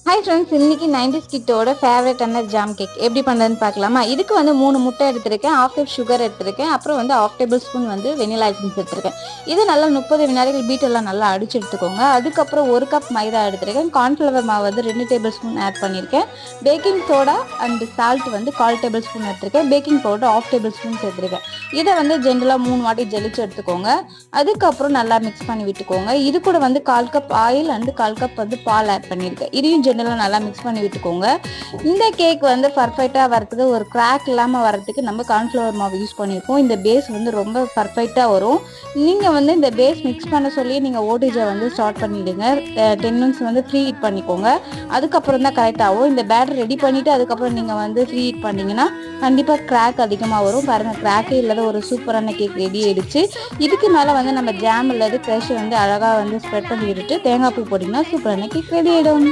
Hi friends, இன்னைக்கு 90s கிட்டோட ஃபேவரட்டான jam cake எப்படி பண்ணுறதுன்னு பார்க்கலாமா? இதுக்கு வந்து 3 முட்டை எடுத்திருக்கேன், ½ கப் சுகர் எடுத்திருக்கேன், அப்புறம் வந்து ½ டேபிள் ஸ்பூன் வந்து வெனிலா எசன்ஸ் எடுத்திருக்கேன். இது நல்லா 30 வினாடிகள் பீட்டெல்லாம் நல்லா அடிச்சு எடுத்துக்கோங்க. அதுக்கப்புறம் 1 கப் மைதா எடுத்திருக்கேன், கார்ன்ஃப்ளவர் மாவு வந்து 2 டேபிள் ஸ்பூன் ஆட் பண்ணியிருக்கேன், பேக்கிங் சோடா அண்ட் சால்ட் வந்து 1/4 டேபிள் ஸ்பூன் எடுத்திருக்கேன், பேக்கிங் பவுடர் ½ டேபிள் ஸ்பூன் சேர்த்துருக்கேன். இதை வந்து ஜென்ரலாக 3 வாட்டி ஜெலிச்சு எடுத்துக்கோங்க. அதுக்கப்புறம் நல்லா மிக்ஸ் பண்ணி விட்டுக்கோங்க. இது கூட வந்து 1/4 கப் ஆயில் அண்ட் 1/4 கப் வந்து பால் ஆட் பண்ணியிருக்கேன். இதையும் ஜென்ரலாக நல்லா மிக்ஸ் பண்ணி விட்டுக்கோங்க. இந்த கேக் வந்து பர்ஃபெக்டாக வரதுக்கு, ஒரு கிராக் இல்லாமல் வரதுக்கு நம்ம கார்ன்ஃப்ளவர் மாவு யூஸ் பண்ணியிருக்கோம். இந்த பேஸ் வந்து ரொம்ப பர்ஃபெக்டாக வரும். நீங்கள் வந்து இந்த பேஸ் மிக்ஸ் பண்ண சொல்லி நீங்கள் ஓடிஜை வந்து ஸ்டார்ட் பண்ணிவிடுங்க. 10 மினிட்ஸ் வந்து ப்ரீ ஹீட் பண்ணிக்கோங்க. அதுக்கப்புறம் தான் கரெக்ட் ஆகும். இந்த பேட்டர் ரெடி பண்ணிவிட்டு அதுக்கப்புறம் நீங்கள் வந்து ப்ரீ ஹீட் பண்ணிங்கன்னா கண்டிப்பாக கிராக் அதிகமாக வரும். பாருங்கள், கிராக்கே இல்லாத ஒரு சூப்பரான கேக் ரெடி ஆயிடுச்சு. இதுக்கு மேலே வந்து நம்ம ஜாம் இல்லாத க்ரஷ் வந்து அழகாக வந்து ஸ்ப்ரெட் பண்ணி விட்டுட்டு தேங்காய் பூ போட்டிங்கன்னா சூப்பரான கேக் ரெடி ஆகிடும்.